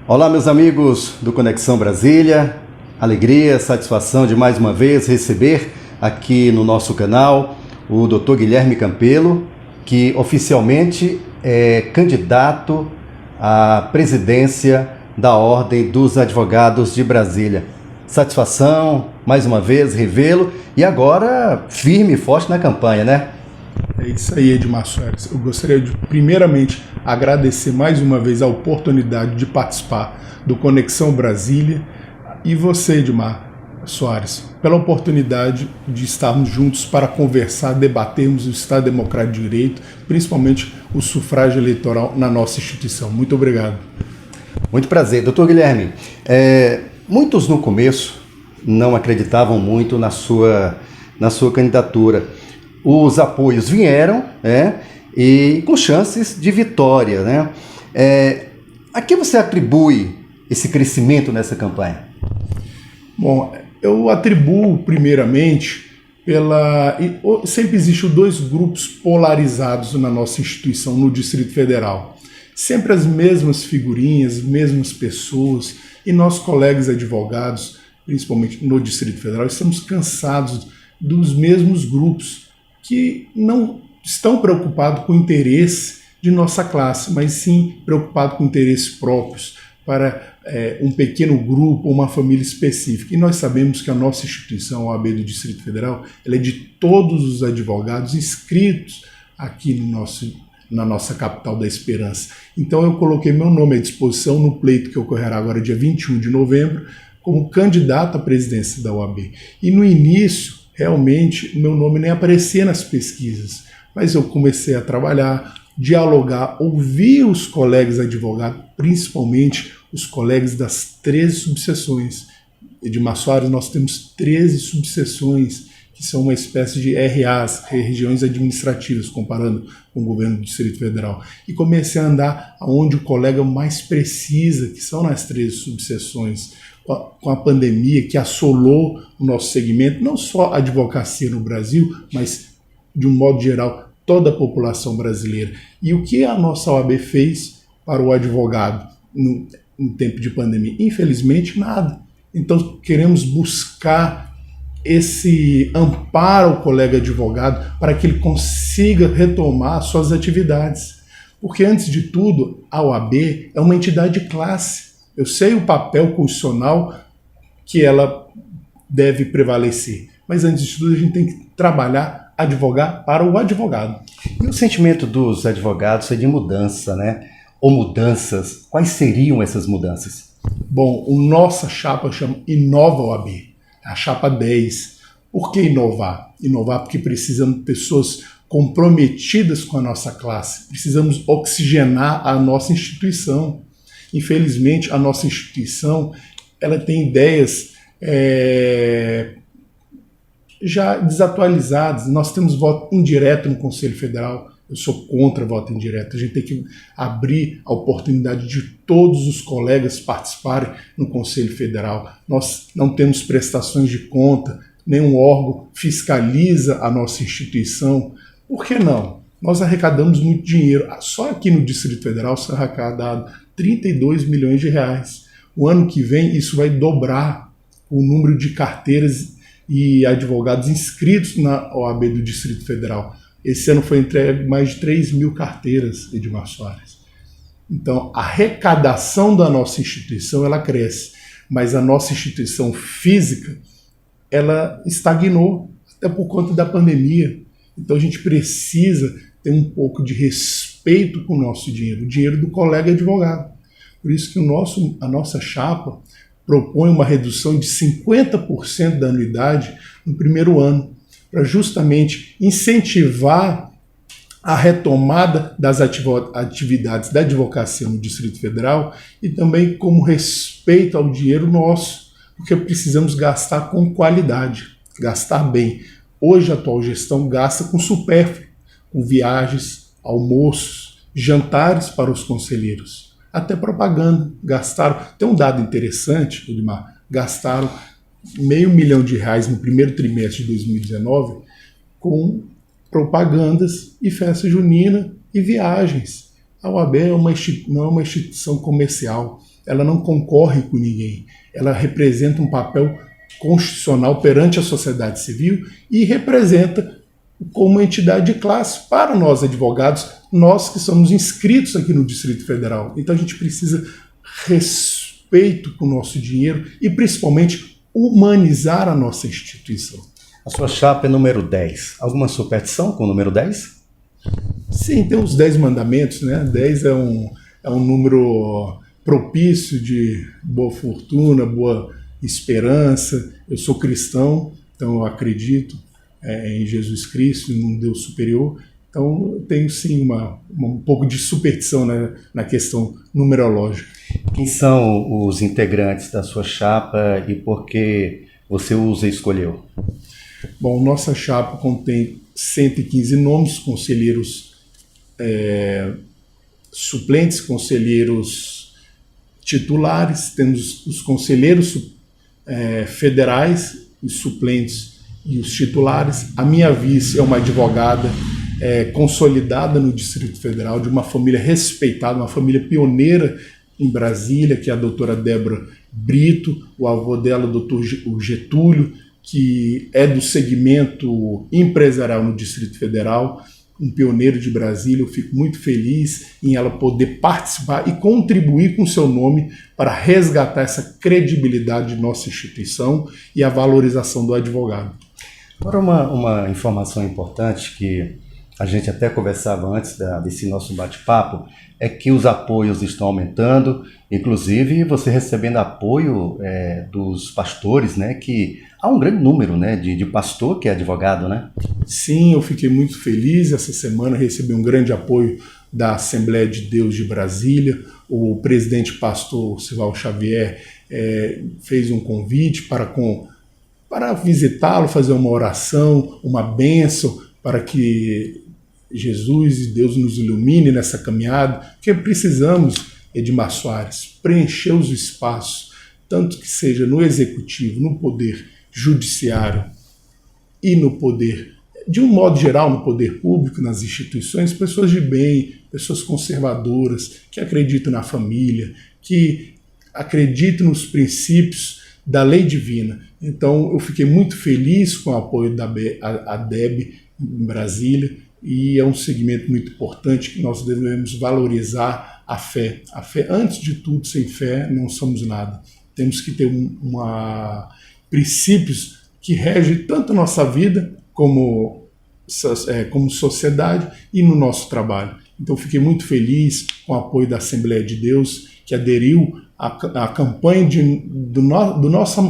Olá, meus amigos do Conexão Brasília. Alegria, satisfação de mais uma vez receber aqui no nosso canal o Dr. Guilherme Campelo, que oficialmente é candidato à presidência da Ordem dos Advogados de Brasília. Satisfação, mais uma vez, revê-lo e agora firme e forte na campanha, né? É isso aí, Edmar Soares. Eu gostaria de, primeiramente, agradecer mais uma vez a oportunidade de participar do Conexão Brasília e você, Edmar Soares, pela oportunidade de estarmos juntos para conversar, debatermos o Estado Democrático de Direito, principalmente o sufrágio eleitoral na nossa instituição. Muito obrigado. Muito prazer. Doutor Guilherme, muitos no começo não acreditavam muito na sua candidatura. Os apoios vieram, e com chances de vitória, né? A que você atribui esse crescimento nessa campanha? Bom, eu atribuo primeiramente sempre existem dois grupos polarizados na nossa instituição, no Distrito Federal. Sempre as mesmas figurinhas, as mesmas pessoas, e nós colegas advogados, principalmente no Distrito Federal, estamos cansados dos mesmos grupos que não estão preocupados com o interesse de nossa classe, mas sim preocupados com interesses próprios para um pequeno grupo, uma família específica. E nós sabemos que a nossa instituição, a OAB do Distrito Federal, ela é de todos os advogados inscritos aqui na nossa capital da Esperança. Então eu coloquei meu nome à disposição no pleito que ocorrerá agora dia 21 de novembro, como candidato à presidência da OAB. E no início, realmente, meu nome nem aparecia nas pesquisas, mas eu comecei a trabalhar, dialogar, ouvir os colegas advogados, principalmente os colegas das 13 subseções. Edmar Soares, nós temos 13 subseções, que são uma espécie de RAs, regiões administrativas, comparando com o governo do Distrito Federal. E comecei a andar onde o colega mais precisa, que são nas 13 subseções. Com a pandemia que assolou o nosso segmento, não só a advocacia no Brasil, mas, de um modo geral, toda a população brasileira. E o que a nossa OAB fez para o advogado no tempo de pandemia? Infelizmente, nada. Então, queremos buscar esse amparo ao colega advogado para que ele consiga retomar suas atividades. Porque, antes de tudo, a OAB é uma entidade de classe. Eu sei o papel constitucional que ela deve prevalecer, mas antes de tudo a gente tem que trabalhar, advogar para o advogado. E o sentimento dos advogados é de mudança, né? Ou mudanças. Quais seriam essas mudanças? Bom, a nossa chapa chama Inova OAB, a chapa 10. Por que inovar? Inovar porque precisamos de pessoas comprometidas com a nossa classe, precisamos oxigenar a nossa instituição. Infelizmente, a nossa instituição ela tem ideias já desatualizadas. Nós temos voto indireto no Conselho Federal. Eu sou contra voto indireto. A gente tem que abrir a oportunidade de todos os colegas participarem no Conselho Federal. Nós não temos prestações de conta, nenhum órgão fiscaliza a nossa instituição. Por que não? Nós arrecadamos muito dinheiro. Só aqui no Distrito Federal se arrecadado 32 milhões de reais. O ano que vem isso vai dobrar o número de carteiras e advogados inscritos na OAB do Distrito Federal. Esse ano foi entregue mais de 3 mil carteiras, Edmar Soares. Então, a arrecadação da nossa instituição ela cresce, mas a nossa instituição física ela estagnou, até por conta da pandemia. Então, a gente precisa ter um pouco de respeito com o nosso dinheiro, o dinheiro do colega advogado. Por isso que a nossa chapa propõe uma redução de 50% da anuidade no primeiro ano, para justamente incentivar a retomada das atividades da advocacia no Distrito Federal e também como respeito ao dinheiro nosso, porque precisamos gastar com qualidade, gastar bem. Hoje a atual gestão gasta com supérfluo, com viagens, almoços, jantares para os conselheiros, até propaganda. Gastaram, tem um dado interessante, Edmar, gastaram R$500 mil no primeiro trimestre de 2019 com propagandas e festa junina e viagens. A OAB não é uma instituição comercial, ela não concorre com ninguém. Ela representa um papel constitucional perante a sociedade civil e representa como entidade de classe para nós advogados, nós que somos inscritos aqui no Distrito Federal. Então a gente precisa respeito com o nosso dinheiro e principalmente humanizar a nossa instituição. A sua chapa é número 10. Alguma superstição com o número 10? Sim, tem os 10 mandamentos, né? 10 é um número propício de boa fortuna, boa esperança. Eu sou cristão, então eu acredito em Jesus Cristo, em um Deus superior. Então eu tenho sim um pouco de superstição, né, na questão numerológica. Quem são os integrantes da sua chapa e por que você os escolheu? Bom, nossa chapa contém 115 nomes, conselheiros suplentes, conselheiros titulares, temos os conselheiros federais, os suplentes e os titulares. A minha vice é uma advogada consolidada no Distrito Federal, de uma família respeitada, uma família pioneira em Brasília, que é a doutora Débora Brito, o avô dela, o doutor Getúlio, que é do segmento empresarial no Distrito Federal, um pioneiro de Brasília. Eu fico muito feliz em ela poder participar e contribuir com seu nome para resgatar essa credibilidade de nossa instituição e a valorização do advogado. Agora uma informação importante que a gente até conversava antes desse nosso bate-papo, é que os apoios estão aumentando, inclusive você recebendo apoio dos pastores, né, que há um grande número, né, de pastor que é advogado, né? Sim, eu fiquei muito feliz. Essa semana recebi um grande apoio da Assembleia de Deus de Brasília. O presidente pastor Sival Xavier fez um convite para visitá-lo, fazer uma oração, uma bênção, para que Jesus e Deus nos ilumine nessa caminhada, porque precisamos, Edmar Soares, preencher os espaços, tanto que seja no executivo, no poder judiciário e no poder, de um modo geral, no poder público, nas instituições, pessoas de bem, pessoas conservadoras, que acreditam na família, que acreditam nos princípios da lei divina. Então eu fiquei muito feliz com o apoio da DEB em Brasília, e é um segmento muito importante que nós devemos valorizar a fé. A fé, antes de tudo, sem fé não somos nada. Temos que ter princípios que regem tanto a nossa vida como sociedade e no nosso trabalho. Então fiquei muito feliz com o apoio da Assembleia de Deus, que aderiu à campanha do nossa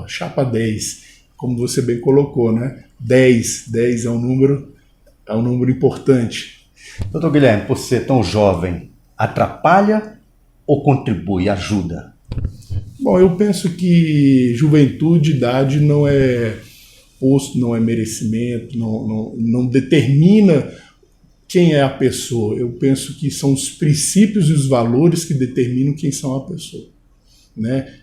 chapa 10, como você bem colocou, né? 10 é um número importante. Doutor Guilherme, por ser tão jovem, atrapalha ou contribui, ajuda? Bom, eu penso que juventude, idade não é posto, não é merecimento, não determina quem é a pessoa. Eu penso que são os princípios e os valores que determinam quem são a pessoa, né?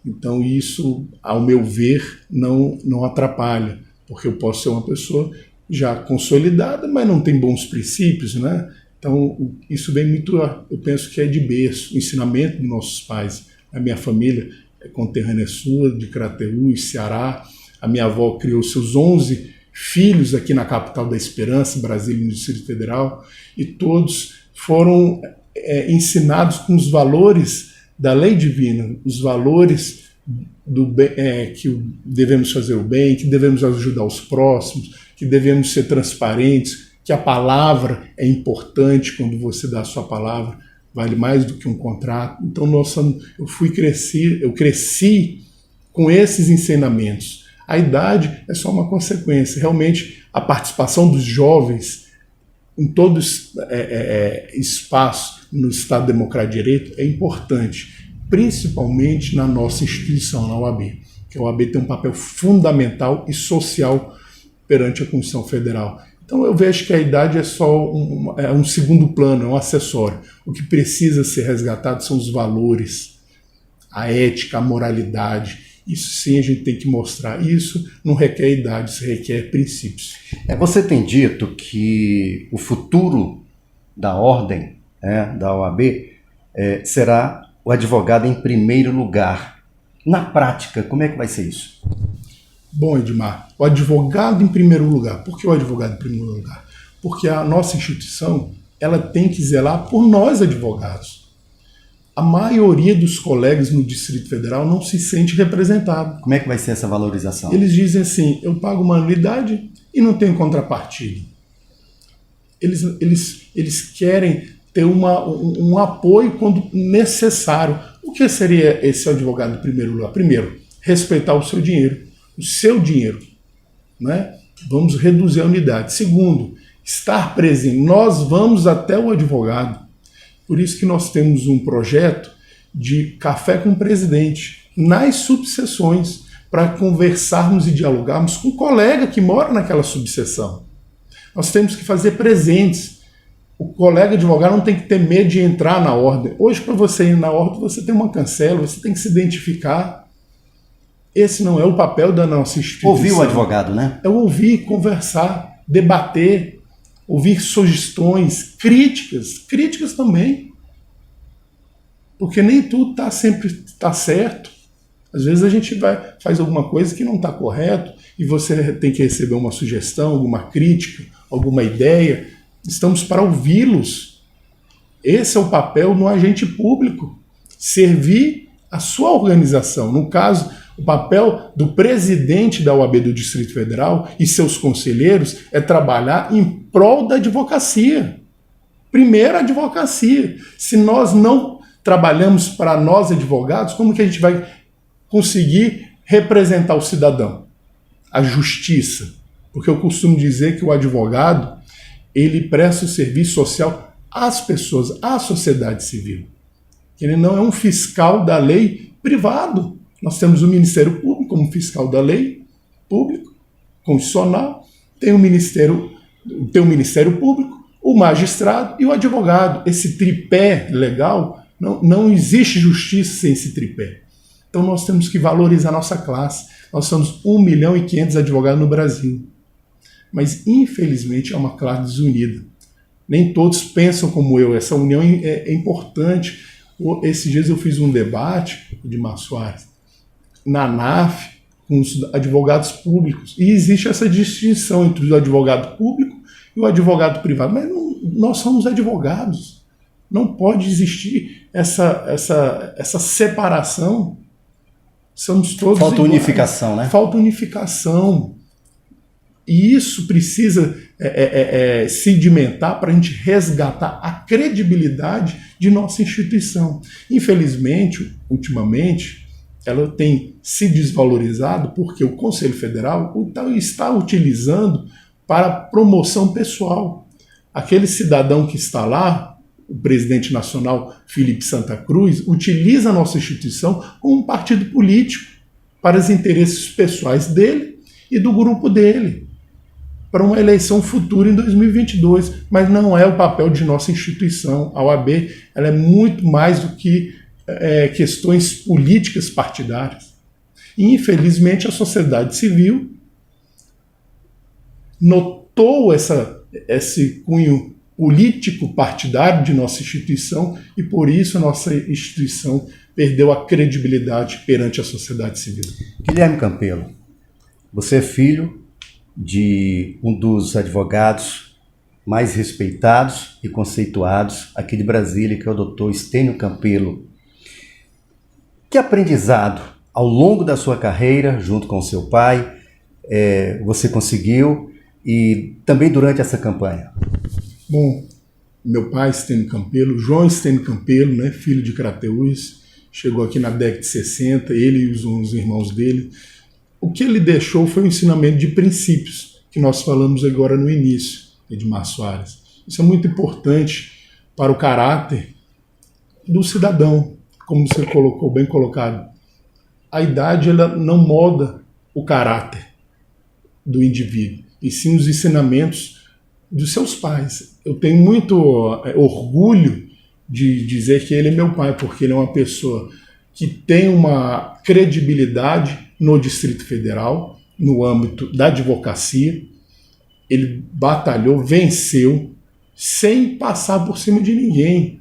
Então isso, ao meu ver, não atrapalha, porque eu posso ser uma pessoa já consolidada, mas não tem bons princípios, né? Então isso vem muito, eu penso que é de berço, ensinamento dos nossos pais. A minha família é conterrânea sua, de Crateús, Ceará. A minha avó criou seus 11 filhos aqui na capital da Esperança, Brasília, no Distrito Federal, e todos foram ensinados com os valores da lei divina, os valores do bem, que devemos fazer o bem, que devemos ajudar os próximos, que devemos ser transparentes, que a palavra é importante. Quando você dá a sua palavra, vale mais do que um contrato. Então eu cresci com esses ensinamentos. A idade é só uma consequência. Realmente, a participação dos jovens em todo espaço no Estado Democrático de Direito é importante, principalmente na nossa instituição, na OAB, que a OAB tem um papel fundamental e social perante a Constituição Federal. Então eu vejo que a idade é só um segundo plano, é um acessório. O que precisa ser resgatado são os valores, a ética, a moralidade. Isso sim a gente tem que mostrar. Isso não requer idade, isso requer princípios. Você tem dito que o futuro da ordem, da OAB, será o advogado em primeiro lugar. Na prática, como é que vai ser isso? Bom, Edmar, o advogado em primeiro lugar. Por que o advogado em primeiro lugar? Porque a nossa instituição, ela tem que zelar por nós, advogados. A maioria dos colegas no Distrito Federal não se sente representado. Como é que vai ser essa valorização? Eles dizem assim, eu pago uma anuidade e não tenho contrapartida. Eles querem ter um apoio quando necessário. O que seria esse advogado em primeiro lugar? Primeiro, respeitar o seu dinheiro. Né? Vamos reduzir a unidade. Segundo, estar presente. Nós vamos até o advogado. Por isso que nós temos um projeto de café com o presidente, nas subseções, para conversarmos e dialogarmos com o colega que mora naquela subseção. Nós temos que fazer presentes. O colega advogado não tem que ter medo de entrar na ordem. Hoje, para você ir na ordem, você tem uma cancela, você tem que se identificar. Esse não é o papel da nossa instituição. Ouvir o advogado, né? É ouvir, conversar, debater, ouvir sugestões, críticas também. Porque nem tudo sempre está certo. Às vezes a gente faz alguma coisa que não está correto e você tem que receber uma sugestão, alguma crítica, alguma ideia. Estamos para ouvi-los. Esse é o papel do agente público. Servir a sua organização. No caso, o papel do presidente da OAB do Distrito Federal e seus conselheiros é trabalhar em prol da advocacia. Primeiro, a advocacia. Se nós não trabalhamos para nós, advogados, como que a gente vai conseguir representar o cidadão? A justiça. Porque eu costumo dizer que o advogado, ele presta o serviço social às pessoas, à sociedade civil. Ele não é um fiscal da lei privado. Nós temos o Ministério Público como fiscal da lei público, constitucional, tem o Ministério Público, o magistrado e o advogado. Esse tripé legal, não existe justiça sem esse tripé. Então nós temos que valorizar a nossa classe. Nós somos 1.500.000 advogados no Brasil. Mas, infelizmente, é uma classe desunida. Nem todos pensam como eu. Essa união é importante. Esses dias eu fiz um debate, Edmar Soares, na ANAF, com os advogados públicos. E existe essa distinção entre o advogado público e o advogado privado. Mas nós somos advogados. Não pode existir essa separação. Somos todos Falta iguais. Unificação, né? Falta unificação. E isso precisa sedimentar para a gente resgatar a credibilidade de nossa instituição. Infelizmente, ultimamente, ela tem se desvalorizado porque o Conselho Federal está utilizando para promoção pessoal. Aquele cidadão que está lá, o presidente nacional Felipe Santa Cruz, utiliza a nossa instituição como um partido político para os interesses pessoais dele e do grupo dele, para uma eleição futura em 2022. Mas não é o papel de nossa instituição. A OAB ela é muito mais do que questões políticas partidárias. E, infelizmente, a sociedade civil notou esse cunho político partidário de nossa instituição e, por isso, a nossa instituição perdeu a credibilidade perante a sociedade civil. Guilherme Campelo, você é filho de um dos advogados mais respeitados e conceituados aqui de Brasília, que é o doutor Estênio Campelo. Que aprendizado, ao longo da sua carreira, junto com o seu pai, você conseguiu e também durante essa campanha? Bom, meu pai, Estênio Campelo, João Estênio Campelo, né, filho de Crateús, chegou aqui na década de 60, ele e os irmãos dele. O que ele deixou foi um ensinamento de princípios, que nós falamos agora no início, Edmar Soares. Isso é muito importante para o caráter do cidadão, como você colocou, bem colocado. A idade ela não molda o caráter do indivíduo, e sim os ensinamentos dos seus pais. Eu tenho muito orgulho de dizer que ele é meu pai, porque ele é uma pessoa que tem uma credibilidade no Distrito Federal, no âmbito da advocacia. Ele batalhou, venceu, sem passar por cima de ninguém.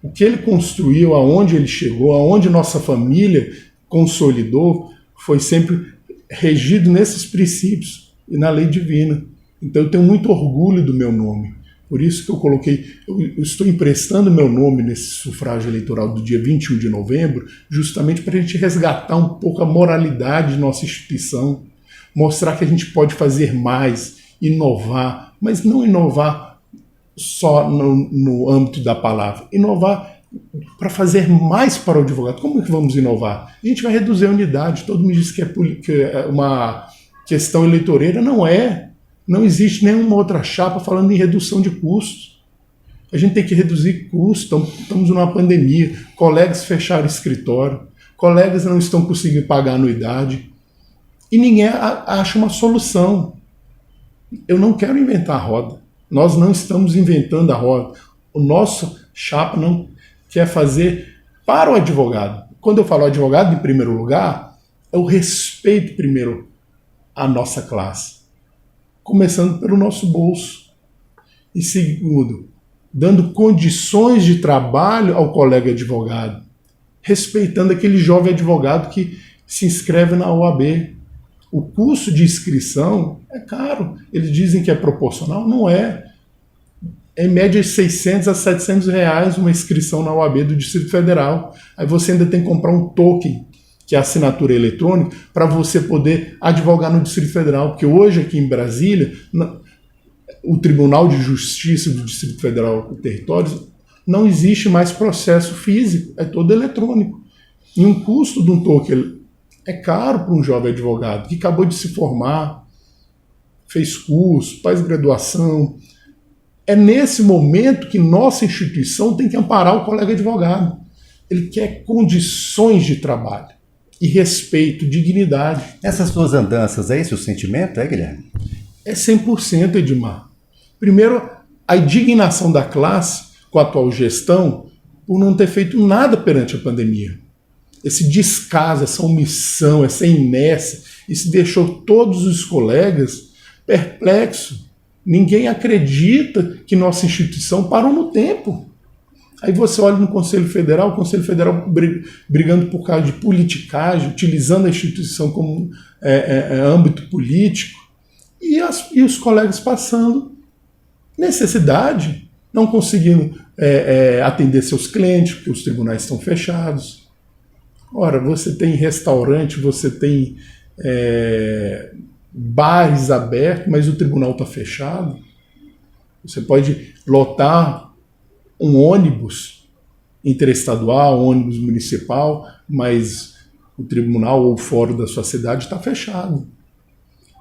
O que ele construiu, aonde ele chegou, aonde nossa família consolidou, foi sempre regido nesses princípios e na lei divina. Então eu tenho muito orgulho do meu nome. Por isso que eu estou emprestando meu nome nesse sufrágio eleitoral do dia 21 de novembro, justamente para a gente resgatar um pouco a moralidade de nossa instituição, mostrar que a gente pode fazer mais, inovar, mas não inovar só no âmbito da palavra, inovar para fazer mais para o advogado. Como é que vamos inovar? A gente vai reduzir a unidade. Todo mundo diz que é uma questão eleitoreira. Não é. Não existe nenhuma outra chapa falando em redução de custos. A gente tem que reduzir custos. Estamos numa pandemia. Colegas fecharam escritório. Colegas não estão conseguindo pagar anuidade. E ninguém acha uma solução. Eu não quero inventar a roda. Nós não estamos inventando a roda. O nosso chapa não quer fazer para o advogado. Quando eu falo advogado, em primeiro lugar, eu respeito primeiro a nossa classe. Começando pelo nosso bolso. E segundo, dando condições de trabalho ao colega advogado, respeitando aquele jovem advogado que se inscreve na OAB. O custo de inscrição é caro. Eles dizem que é proporcional, não é. Em média, de 600 a 700 reais uma inscrição na OAB do Distrito Federal. Aí você ainda tem que comprar um token, que é a assinatura eletrônica, para você poder advogar no Distrito Federal. Porque hoje, aqui em Brasília, o Tribunal de Justiça do Distrito Federal e Territórios, não existe mais processo físico, é todo eletrônico. E um custo de um token é caro para um jovem advogado que acabou de se formar, fez curso, faz graduação. É nesse momento que nossa instituição tem que amparar o colega advogado. Ele quer condições de trabalho e respeito, dignidade. Essas suas andanças, é esse o sentimento, Guilherme? É 100%, Edmar. Primeiro, a indignação da classe com a atual gestão por não ter feito nada perante a pandemia. Esse descaso, essa omissão, essa inércia, isso deixou todos os colegas perplexos. Ninguém acredita que nossa instituição parou no tempo. Aí você olha no Conselho Federal, o Conselho Federal brigando por causa de politicagem, utilizando a instituição como âmbito político, e os colegas passando necessidade, não conseguindo atender seus clientes, porque os tribunais estão fechados. Ora, você tem restaurante, você tem bares abertos, mas o tribunal está fechado. Você pode lotar um ônibus interestadual, um ônibus municipal, mas o tribunal ou o fórum da sua cidade está fechado.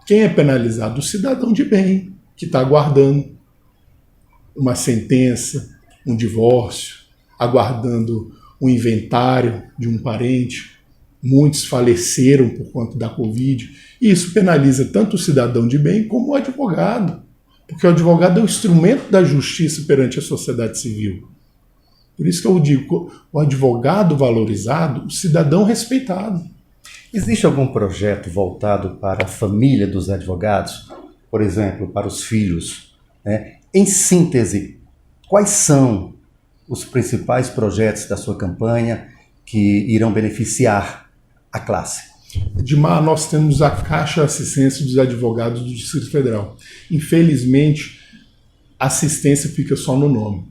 Quem é penalizado? O cidadão de bem, que está aguardando uma sentença, um divórcio, aguardando um inventário de um parente. Muitos faleceram por conta da Covid. E isso penaliza tanto o cidadão de bem como o advogado. Porque o advogado é o instrumento da justiça perante a sociedade civil. Por isso que eu digo, o advogado valorizado, o cidadão respeitado. Existe algum projeto voltado para a família dos advogados? Por exemplo, para os filhos, né? Em síntese, quais são os principais projetos da sua campanha que irão beneficiar a classe? Edmar, nós temos a Caixa Assistência dos Advogados do Distrito Federal. Infelizmente, a assistência fica só no nome.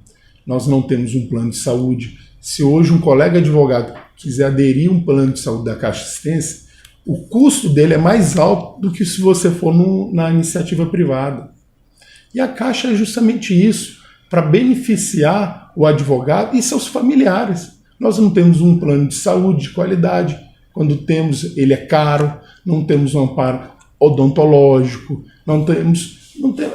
Nós não temos um plano de saúde. Se hoje um colega advogado quiser aderir a um plano de saúde da Caixa Assistência, o custo dele é mais alto do que se você for na iniciativa privada. E a Caixa é justamente isso, para beneficiar o advogado e seus familiares. Nós não temos um plano de saúde de qualidade. Quando temos, ele é caro, não temos um amparo odontológico,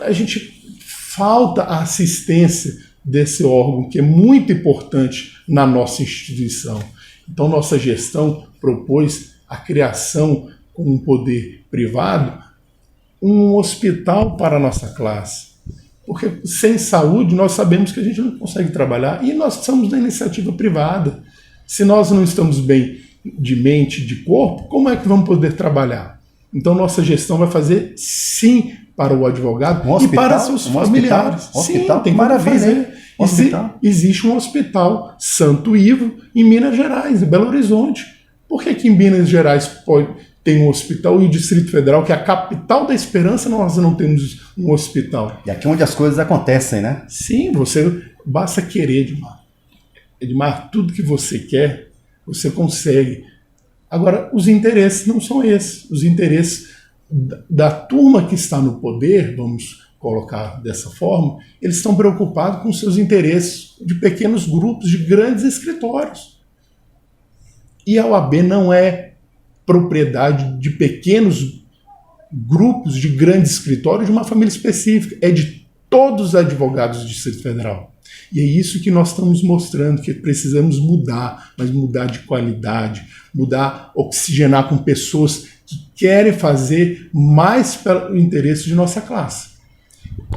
a gente falta a assistência desse órgão que é muito importante na nossa instituição. Então, nossa gestão propôs a criação com um poder privado um hospital para a nossa classe. Porque sem saúde nós sabemos que a gente não consegue trabalhar e nós estamos na iniciativa privada. Se nós não estamos bem de mente, de corpo, como é que vamos poder trabalhar? Então nossa gestão vai fazer sim para o advogado e para seus familiares. Hospital, sim, tem maravilha, fazer. Existe um hospital Santo Ivo em Minas Gerais, em Belo Horizonte. Por que aqui em Minas Gerais tem um hospital e o Distrito Federal, que é a capital da esperança, nós não temos um hospital? E aqui onde as coisas acontecem, né? Sim, basta querer, Edmar. Edmar, tudo que você quer, você consegue. Agora, os interesses não são esses. Os interesses da turma que está no poder, vamos colocar dessa forma, eles estão preocupados com seus interesses de pequenos grupos, de grandes escritórios. E a OAB não é propriedade de pequenos grupos, de grandes escritórios, de uma família específica. É de todos os advogados do Distrito Federal. E é isso que nós estamos mostrando, que precisamos mudar, mas mudar de qualidade, mudar, oxigenar com pessoas que querem fazer mais pelo interesse de nossa classe.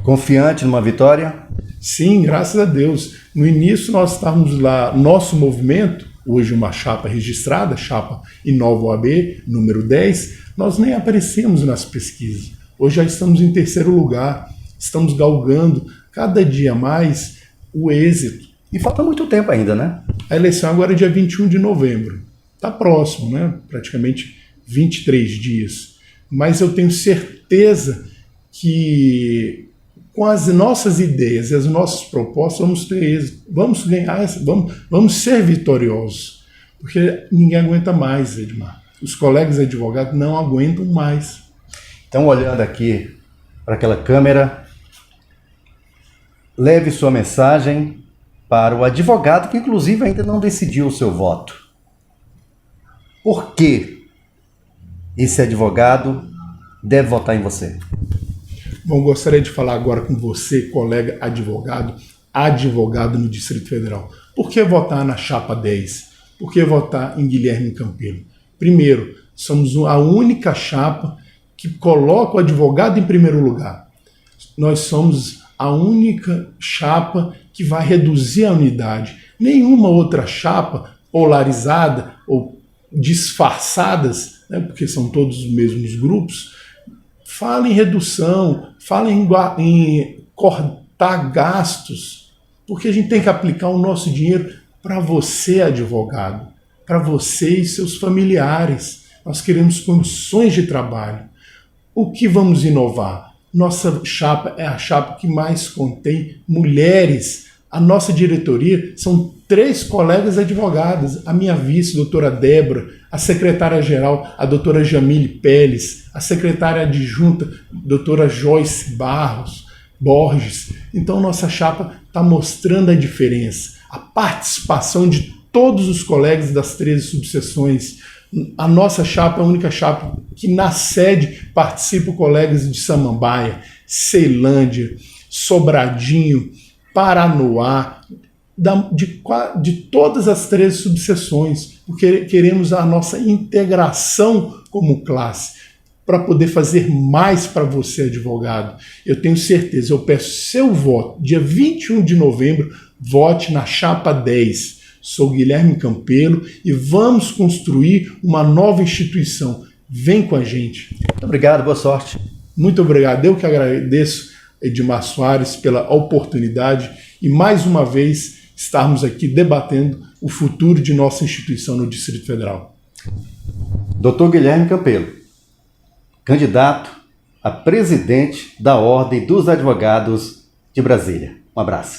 Confiante numa vitória? Sim, graças a Deus. No início nós estávamos lá, nosso movimento, hoje uma chapa registrada, chapa Inova OAB, número 10, nós nem aparecemos nas pesquisas. Hoje já estamos em terceiro lugar, estamos galgando cada dia mais o êxito. E falta muito tempo ainda, né? A eleição agora é dia 21 de novembro. Está próximo, né? Praticamente 23 dias. Mas eu tenho certeza que com as nossas ideias e as nossas propostas vamos ter êxito. Vamos ganhar, vamos ser vitoriosos. Porque ninguém aguenta mais, Edmar. Os colegas advogados não aguentam mais. Então, olhando aqui para aquela câmera, leve sua mensagem para o advogado que, inclusive, ainda não decidiu o seu voto. Por que esse advogado deve votar em você? Bom, gostaria de falar agora com você, colega advogado no Distrito Federal. Por que votar na chapa 10? Por que votar em Guilherme Campelo? Primeiro, somos a única chapa que coloca o advogado em primeiro lugar. Nós somos a única chapa que vai reduzir a unidade. Nenhuma outra chapa polarizada ou disfarçadas, né, porque são todos os mesmos grupos, fala em redução, fala em cortar gastos, porque a gente tem que aplicar o nosso dinheiro para você, advogado, para você e seus familiares. Nós queremos condições de trabalho. O que vamos inovar? Nossa chapa é a chapa que mais contém mulheres. A nossa diretoria são 3 colegas advogadas, a minha vice, doutora Débora, a secretária-geral, a doutora Jamile Peles, a secretária adjunta, doutora Joyce Borges. Então, nossa chapa está mostrando a diferença, a participação de todos os colegas das 13 subseções. A nossa chapa é a única chapa que na sede participam colegas de Samambaia, Ceilândia, Sobradinho, Paranoá, de todas as 13 subseções, porque queremos a nossa integração como classe, para poder fazer mais para você, advogado. Eu tenho certeza, eu peço seu voto, dia 21 de novembro, vote na chapa 10. Sou Guilherme Campelo e vamos construir uma nova instituição. Vem com a gente. Muito obrigado, boa sorte. Muito obrigado. Eu que agradeço, Edmar Soares, pela oportunidade e mais uma vez estarmos aqui debatendo o futuro de nossa instituição no Distrito Federal. Dr. Guilherme Campelo, candidato a presidente da Ordem dos Advogados de Brasília. Um abraço.